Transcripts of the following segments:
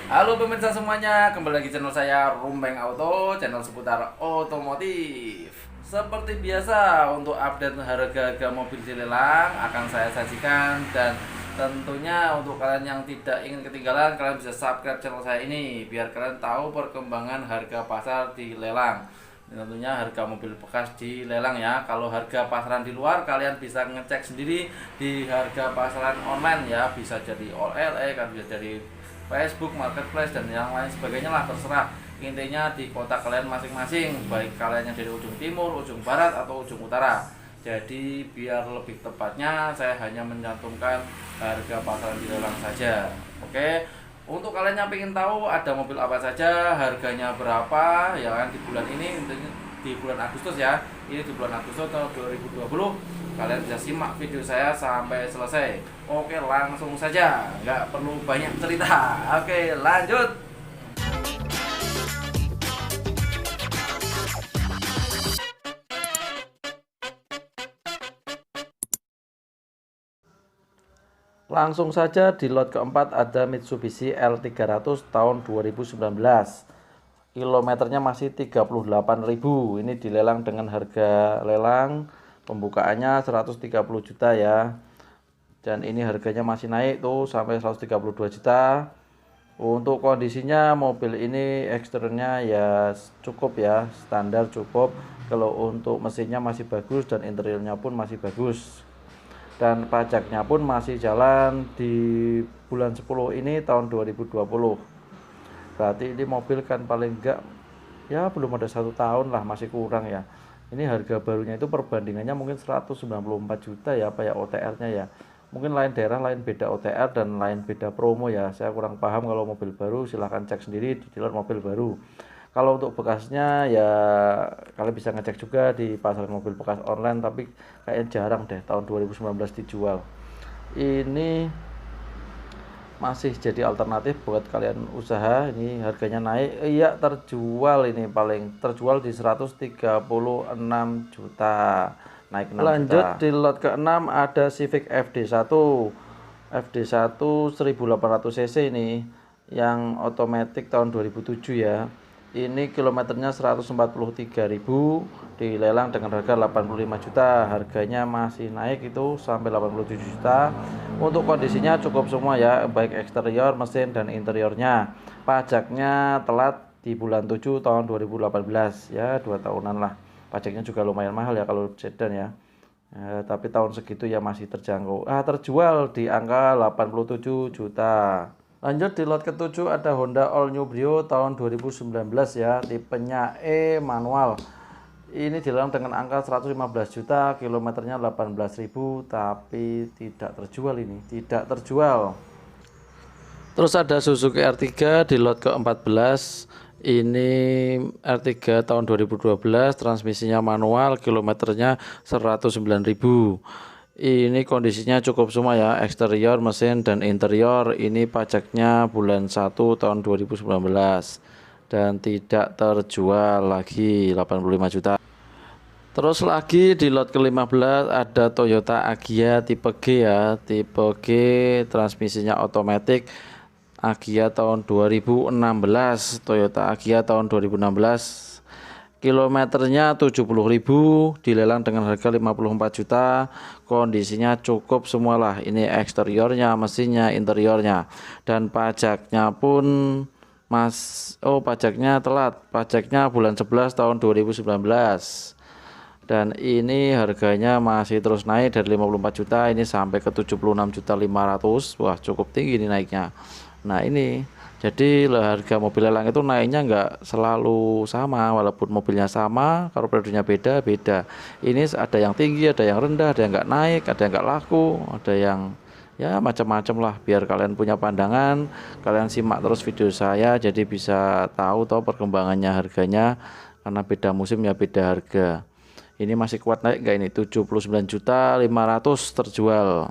Halo pemirsa semuanya, kembali lagi channel saya Rumbeng Auto, channel seputar otomotif. Seperti biasa, untuk update harga-harga mobil di lelang akan saya sajikan, dan tentunya untuk kalian yang tidak ingin ketinggalan, kalian bisa subscribe channel saya ini biar kalian tahu perkembangan harga pasar di lelang. Ini tentunya harga mobil bekas di lelang ya. Kalau harga pasaran di luar kalian bisa ngecek sendiri di harga pasaran online ya, bisa jadi OLX, kan bisa jadi Facebook, Marketplace, dan yang lain sebagainya lah, terserah. Intinya di kota kalian masing-masing, baik kalian yang dari ujung timur, ujung barat, atau ujung utara. Jadi biar lebih tepatnya saya hanya mencantumkan harga pasaran di lelang saja. Oke. Untuk kalian yang ingin tahu ada mobil apa saja, harganya berapa, ya kan di bulan ini, di bulan Agustus ya. Ini di bulan Agustus tahun 2020. Kalian bisa simak video saya sampai selesai. Oke, langsung saja, nggak perlu banyak cerita. Oke, lanjut. Langsung saja di lot keempat ada Mitsubishi L300 tahun 2019. Kilometernya masih 38.000. Ini dilelang dengan harga lelang pembukaannya 130 juta ya. Dan ini harganya masih naik tuh sampai 132 juta. Untuk kondisinya mobil ini eksteriornya ya cukup ya, standar cukup. Kalau untuk mesinnya masih bagus dan interiornya pun masih bagus. Dan pajaknya pun masih jalan di bulan 10 ini tahun 2020. Berarti ini mobil kan paling enggak ya belum ada 1 tahun lah, masih kurang ya. Ini harga barunya itu perbandingannya mungkin 194 juta ya, apa ya OTR-nya ya. Mungkin lain daerah lain beda OTR dan lain beda promo ya. Saya kurang paham. Kalau mobil baru silahkan cek sendiri di dealer mobil baru. Kalau untuk bekasnya ya kalian bisa ngecek juga di pasar mobil bekas online, tapi kayaknya jarang deh tahun 2019 dijual. Ini masih jadi alternatif buat kalian usaha. Ini harganya naik, iya terjual, ini paling terjual di 136 juta, naik 6 lanjut juta. Di lot ke-6 ada Civic FD1 1800 cc ini yang otomatis tahun 2007 ya. Ini kilometernya 143.000, dilelang dengan harga 85 juta. Harganya masih naik itu sampai 87 juta. Untuk kondisinya cukup semua ya, baik eksterior, mesin, dan interiornya. Pajaknya telat di bulan 7 tahun 2018 ya, 2 tahunan lah. Pajaknya juga lumayan mahal ya kalau sedan ya. Tapi tahun segitu ya masih terjangkau. Terjual di angka 87 juta. Lanjut di lot ke-7 ada Honda All New Brio tahun 2019 ya, tipenya E manual. Ini dilelang dengan angka 115 juta, kilometernya 18.000, tapi tidak terjual, ini tidak terjual. Terus ada Suzuki R3 di lot ke-14. Ini R3 tahun 2012, transmisinya manual, kilometernya 109.000. Ini kondisinya cukup semua ya, eksterior, mesin, dan interior. Ini pajaknya bulan 1 tahun 2019 dan tidak terjual lagi, 85 juta. Terus lagi di lot ke-15 ada Toyota Agya tipe G ya, tipe G, transmisinya otomatis. Agya tahun 2016, Toyota Agya tahun 2016. Kilometernya 70.000, dilelang dengan harga 54 juta. Kondisinya cukup semualah. Ini eksteriornya, mesinnya, interiornya, dan pajaknya pun pajaknya telat. Pajaknya bulan 11 tahun 2019. Dan ini harganya masih terus naik dari 54 juta ini sampai ke 76.500.000. Wah, cukup tinggi ini naiknya. Nah, ini jadi harga mobil lelang itu naiknya nggak selalu sama, walaupun mobilnya sama, kalau produknya beda-beda. Ini ada yang tinggi, ada yang rendah, ada yang nggak naik, ada yang nggak laku, ada yang ya macam-macam lah. Biar kalian punya pandangan, kalian simak terus video saya, jadi bisa tahu perkembangannya harganya, karena beda musim ya beda harga. Ini masih kuat naik nggak ini? 79.500.000 terjual.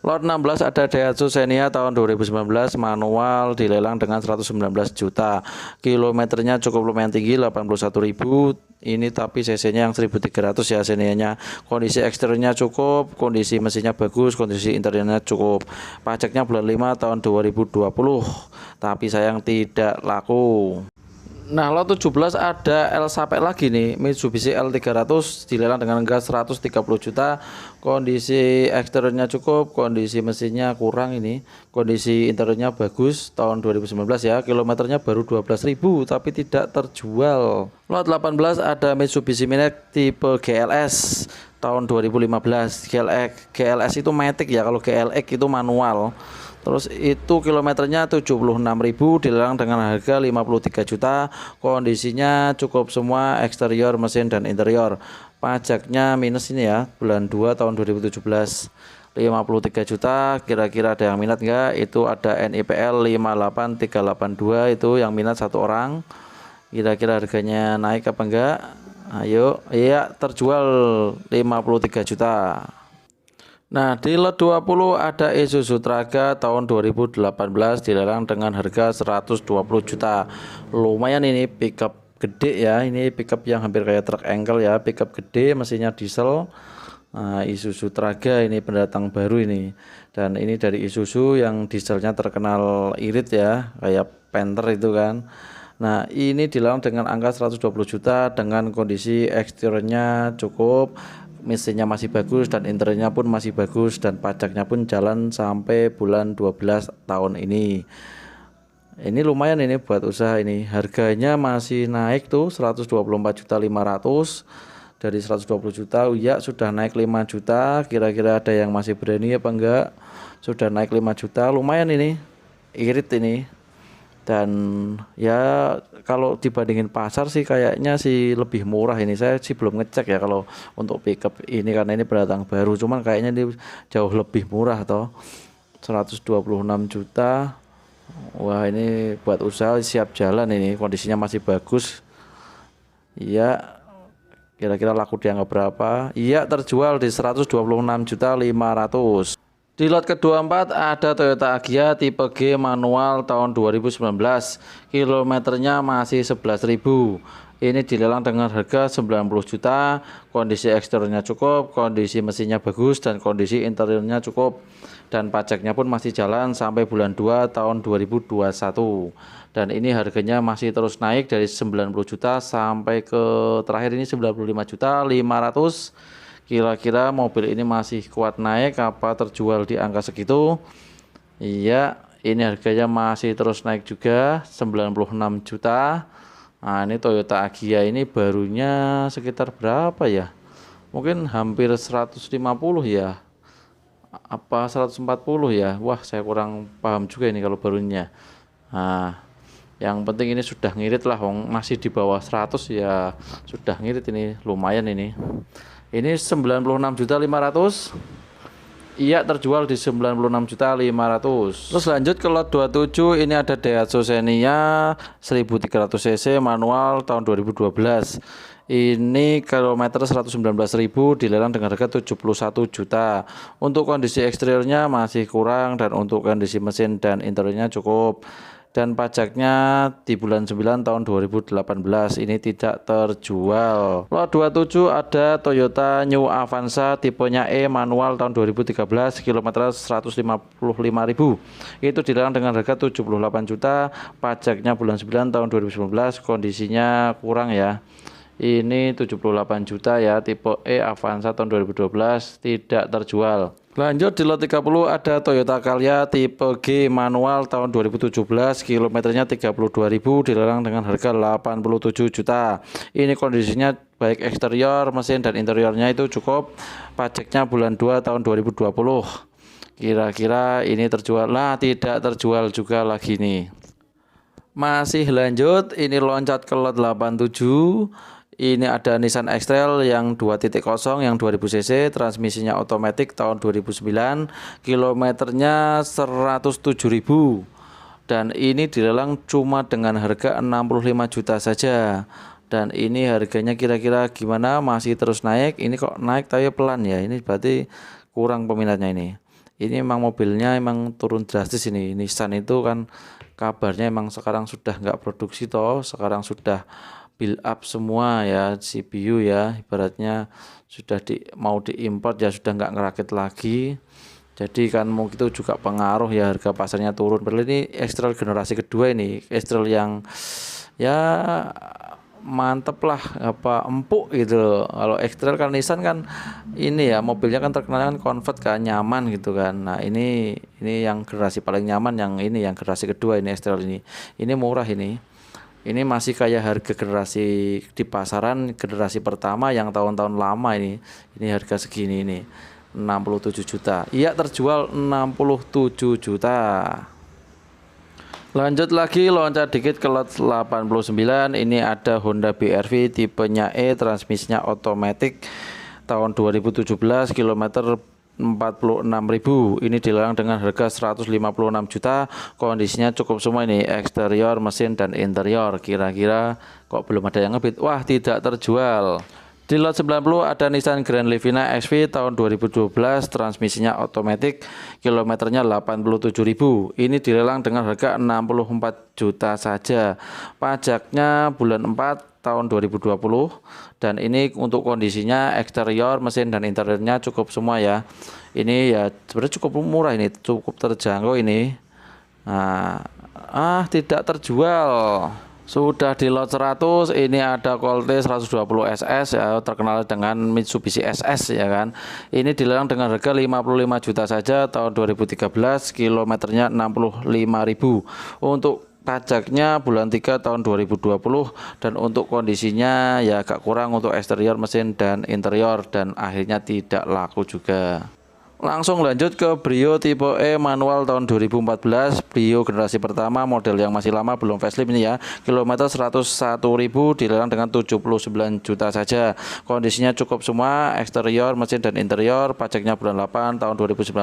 Lot 16 ada Daihatsu Xenia tahun 2019 manual dilelang dengan 119 juta. Kilometernya cukup lumayan tinggi 81.000. Ini tapi cc-nya yang 1300 ya Xenia-nya. Kondisi eksteriornya cukup, kondisi mesinnya bagus, kondisi interiornya cukup. Pajaknya bulan 5 tahun 2020. Tapi sayang tidak laku. Nah, lot 17 ada L sampai lagi nih, Mitsubishi L300 dilelang dengan harga 130 juta. Kondisi eksteriornya cukup, kondisi mesinnya kurang ini. Kondisi interiornya bagus tahun 2019 ya. Kilometernya baru 12.000 tapi tidak terjual. Lot 18 ada Mitsubishi Matic tipe GLS tahun 2015. GLS itu Matic ya, kalau GLX itu manual. Terus itu kilometernya 76.000 dilelang dengan harga 53 juta. Kondisinya cukup semua, eksterior, mesin dan interior. Pajaknya minus ini ya, bulan 2 tahun 2017. 53 juta, kira-kira ada yang minat enggak? Itu ada NIPL 58382, itu yang minat satu orang. Kira-kira harganya naik apa enggak? Ayo, iya terjual 53 juta. Nah, di lot 20 ada Isuzu Traga tahun 2018 dilelang dengan harga 120 juta. Lumayan ini pickup gede ya, ini pickup yang hampir kayak truk engkel ya, pickup gede, mesinnya diesel. Nah, Isuzu Traga ini pendatang baru ini. Dan ini dari Isuzu yang dieselnya terkenal irit ya, kayak Panther itu kan. Nah, ini dilelang dengan angka 120 juta dengan kondisi eksteriornya cukup, mesinnya masih bagus dan interiornya pun masih bagus dan pajaknya pun jalan sampai bulan 12 tahun ini. Ini lumayan ini buat usaha ini. Harganya masih naik tuh 124.500 dari 120 juta. Ya, sudah naik 5 juta. Kira-kira ada yang masih berani apa enggak? Sudah naik 5 juta. Lumayan ini. Irit ini. Dan ya kalau dibandingin pasar sih kayaknya sih lebih murah ini. Saya sih belum ngecek ya kalau untuk pickup ini karena ini pendatang baru, cuman kayaknya ini jauh lebih murah toh. 126 juta. Wah, ini buat usaha siap jalan ini, kondisinya masih bagus. Iya, kira-kira laku di angka berapa? Iya, terjual di 126.500.000. Di lot ke-24 ada Toyota Agya tipe G manual tahun 2019. Kilometernya masih 11.000. Ini dilelang dengan harga 90 juta. Kondisi eksteriornya cukup, kondisi mesinnya bagus dan kondisi interiornya cukup. Dan pajaknya pun masih jalan sampai bulan 2 tahun 2021. Dan ini harganya masih terus naik dari 90 juta sampai ke terakhir ini 95.500.000. Kira-kira mobil ini masih kuat naik apa terjual di angka segitu? Iya, ini harganya masih terus naik juga 96 juta. Nah, ini Toyota Agya ini barunya sekitar berapa ya? Mungkin hampir 150 ya. Apa 140 ya? Wah, saya kurang paham juga ini kalau barunya. Nah, yang penting ini sudah ngirit lah, masih di bawah 100 ya sudah ngirit ini, lumayan ini. Ini 96.500.000. Iya, terjual di 96.500.000. Terus lanjut ke lot 27, ini ada Daihatsu Xenia 1300 cc manual tahun 2012. Ini kilometer 119.000 dilelang dengan harga 71 juta. Untuk kondisi eksteriornya masih kurang dan untuk kondisi mesin dan interiornya cukup. Dan pajaknya di bulan 9 tahun 2018 ini tidak terjual. Lot 27 ada Toyota New Avanza tipenya E manual tahun 2013, kilometer 155.000. Itu dilelang dengan harga 78 juta. Pajaknya bulan 9 tahun 2019, kondisinya kurang ya. Ini 78 juta ya, tipe E Avanza tahun 2012 tidak terjual. Lanjut di lot 30 ada Toyota Calya tipe G manual tahun 2017, kilometernya 32.000 dilelang dengan harga 87 juta. Ini kondisinya baik eksterior, mesin dan interiornya itu cukup. Pajaknya bulan 2 tahun 2020. Kira-kira ini terjual? Lah, tidak terjual juga lagi nih. Masih lanjut, ini loncat ke lot 87. Ini ada Nissan X-Trail yang 2.0 yang 2000 cc, transmisinya otomatis tahun 2009, kilometernya 107.000. Dan ini dilelang cuma dengan harga 65 juta saja. Dan ini harganya kira-kira gimana? Masih terus naik. Ini kok naik tapi pelan ya. Ini berarti kurang peminatnya ini. Ini emang mobilnya emang turun drastis ini. Nissan itu kan kabarnya emang sekarang sudah nggak produksi toh, sekarang sudah build up semua ya CPU ya, ibaratnya sudah mau diimpor ya sudah nggak ngerakit lagi. Jadi kan mungkin itu juga pengaruh ya harga pasarnya turun. Padahal ini X-Trail generasi kedua ini, X-Trail yang ya mantep lah, apa empuk gitu loh. Kalau X-Trail kan Nissan kan ini ya mobilnya kan terkenal kan comfort kan, nyaman gitu kan. Nah ini yang generasi paling nyaman yang ini yang generasi kedua ini X-Trail ini murah ini masih kayak harga generasi di pasaran generasi pertama yang tahun-tahun lama ini harga segini ini 67 juta. Iya terjual 67 juta. Lanjut lagi loncat dikit ke lot 89. Ini ada Honda BR-V tipenya E, transmisinya otomatis tahun 2017, kilometer 46.000. Ini dilelang dengan harga 156 juta. Kondisinya cukup semua ini, eksterior, mesin dan interior. Kira-kira kok belum ada yang ngebit? Wah, tidak terjual. Di lot 90 ada Nissan Grand Livina XV tahun 2012, transmisinya otomatis, kilometernya 87.000. Ini dilelang dengan harga 64 juta saja. Pajaknya bulan 4 tahun 2020 dan ini untuk kondisinya eksterior, mesin dan interiornya cukup semua ya. Ini ya sebenarnya cukup murah ini, cukup terjangkau ini. Nah, tidak terjual. Sudah di lot 100, ini ada Colt 120 SS ya, terkenal dengan Mitsubishi SS ya kan. Ini dilelang dengan harga 55 juta saja tahun 2013, kilometernya 65.000. Untuk pajaknya bulan 3 tahun 2020 dan untuk kondisinya ya agak kurang untuk eksterior, mesin dan interior dan akhirnya tidak laku juga. Langsung lanjut ke Brio tipe E manual tahun 2014, Brio generasi pertama, model yang masih lama belum facelift ini ya. Kilometer 101.000, dilelang dengan 79 juta saja. Kondisinya cukup semua, eksterior, mesin dan interior. Pajaknya bulan 8 tahun 2019.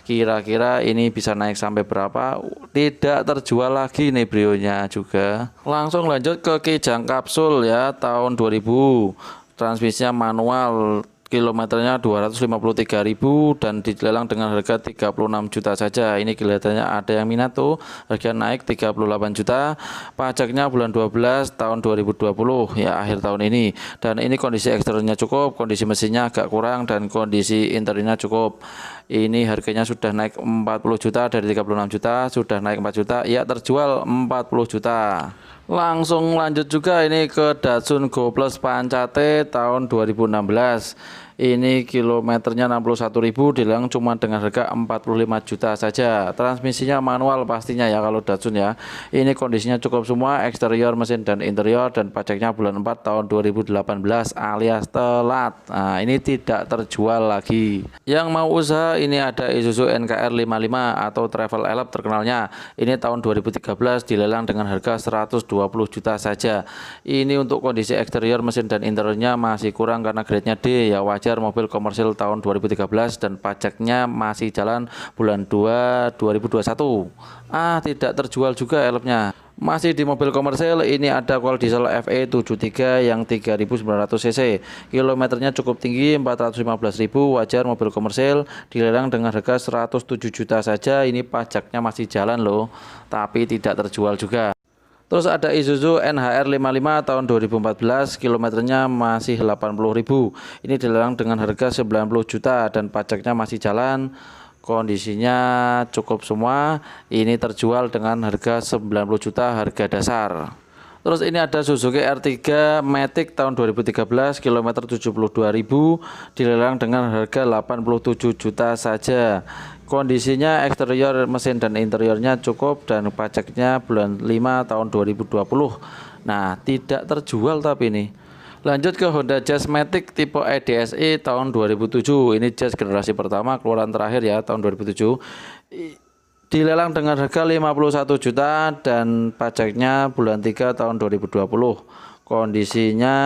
Kira-kira ini bisa naik sampai berapa? Tidak terjual lagi nih Brio-nya juga. Langsung lanjut ke Kijang Kapsul ya, tahun 2000. Transmisinya manual, kilometernya 253.000 dan dilelang dengan harga 36 juta saja. Ini kelihatannya ada yang minat tuh, harga naik 38 juta. Pajaknya bulan 12 tahun 2020 ya, akhir tahun ini. Dan ini kondisi eksteriornya cukup, kondisi mesinnya agak kurang dan kondisi interiornya cukup. Ini harganya sudah naik 40 juta dari 36 juta, sudah naik 4 juta. Ya terjual 40 juta. Langsung lanjut juga ini ke Datsun Go Plus Pancate tahun 2016. Ini kilometernya 61.000, dilelang cuma dengan harga 45 juta saja. Transmisinya manual pastinya ya kalau Datsun ya. Ini kondisinya cukup semua, eksterior, mesin dan interior dan pajaknya bulan 4 tahun 2018 alias telat. Nah, ini tidak terjual lagi. Yang mau usaha ini ada Isuzu NKR 55 atau Travel Elf terkenalnya. Ini tahun 2013 dilelang dengan harga 120 juta saja. Ini untuk kondisi eksterior, mesin dan interiornya masih kurang karena grade-nya D ya, wajar mobil komersil tahun 2013 dan pajaknya masih jalan bulan 2 2021. Tidak terjual juga elfnya. Masih di mobil komersil, ini ada Colt diesel FE73 yang 3.900 cc. Kilometernya cukup tinggi 415.000, wajar mobil komersil, dilelang dengan harga 107 juta saja. Ini pajaknya masih jalan loh, tapi tidak terjual juga. Terus ada Isuzu NHR 55 tahun 2014, kilometernya masih 80.000. Ini dilelang dengan harga 90 juta dan pajaknya masih jalan. Kondisinya cukup semua. Ini terjual dengan harga 90 juta harga dasar. Terus ini ada Suzuki R3 Matic tahun 2013, kilometer 72.000, dilelang dengan harga 87 juta saja. Kondisinya eksterior, mesin dan interiornya cukup dan pajaknya bulan 5 tahun 2020. Nah, tidak terjual tapi ini. Lanjut ke Honda Jazz Matic tipe EDSI tahun 2007. Ini Jazz generasi pertama, keluaran terakhir ya tahun 2007. Dilelang dengan harga 51 juta dan pajaknya bulan 3 tahun 2020. Kondisinya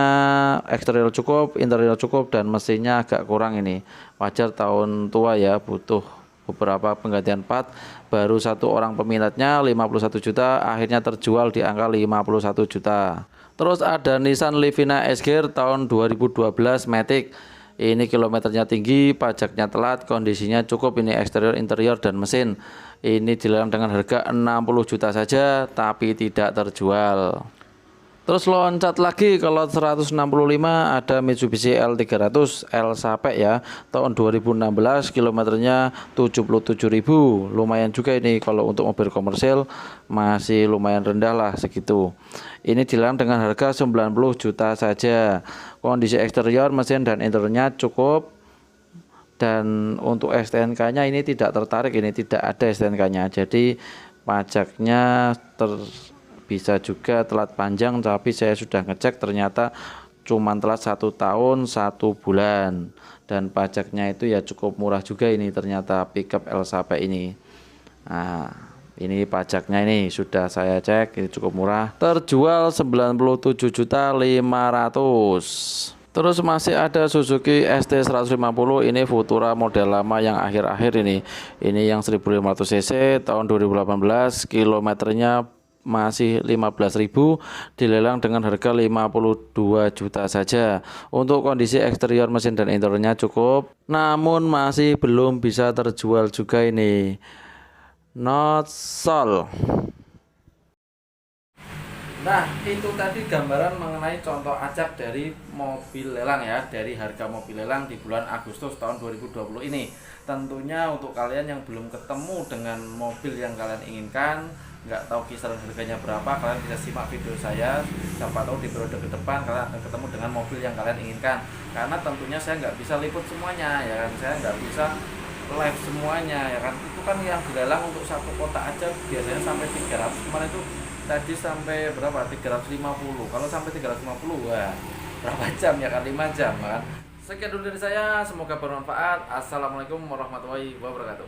eksterior cukup, interior cukup dan mesinnya agak kurang ini. Wajar tahun tua ya, butuh beberapa penggantian part. Baru satu orang peminatnya 51 juta, akhirnya terjual di angka 51 juta. Terus ada Nissan Livina S-Gear tahun 2012 Matic. Ini kilometernya tinggi, pajaknya telat, kondisinya cukup, ini eksterior, interior, dan mesin. Ini dilelang dengan harga 60 juta saja, tapi tidak terjual. Terus loncat lagi ke lot 165, ada Mitsubishi L300 L Sape ya, tahun 2016, kilometernya 77.000. Lumayan juga ini, kalau untuk mobil komersil masih lumayan rendah lah segitu. Ini dilelang dengan harga 90 juta saja. Kondisi eksterior, mesin, dan interiornya cukup. Dan untuk STNK-nya ini tidak tertarik, ini tidak ada STNK-nya. Jadi pajaknya bisa juga telat panjang, tapi saya sudah ngecek ternyata cuma telat 1 tahun 1 bulan, dan pajaknya itu ya cukup murah juga ini, ternyata pickup El Sape ini. Nah, ini pajaknya ini sudah saya cek, ini cukup murah, terjual 97.500.000. Terus masih ada Suzuki ST150, ini Futura model lama yang akhir-akhir ini. Ini yang 1500 cc tahun 2018, kilometernya masih 15.000, dilelang dengan harga 52 juta saja. Untuk kondisi eksterior, mesin, dan interiornya cukup, namun masih belum bisa terjual juga ini. Not sold. Nah, itu tadi gambaran mengenai contoh acak dari mobil lelang ya, dari harga mobil lelang di bulan Agustus tahun 2020 ini. Tentunya untuk kalian yang belum ketemu dengan mobil yang kalian inginkan, nggak tahu kisaran harganya berapa, kalian bisa simak video saya. Siapa tahu di periode ke depan kalian akan ketemu dengan mobil yang kalian inginkan. Karena tentunya saya nggak bisa liput semuanya ya kan, saya nggak bisa live semuanya ya kan. Itu kan yang dilelang untuk satu kota aja biasanya sampai 300, kemarin itu tadi sampai berapa, 350. Kalau sampai 350, wah berapa jam ya kan, 5 jam kan. Sekian dulu dari saya, semoga bermanfaat. Assalamualaikum warahmatullahi wabarakatuh.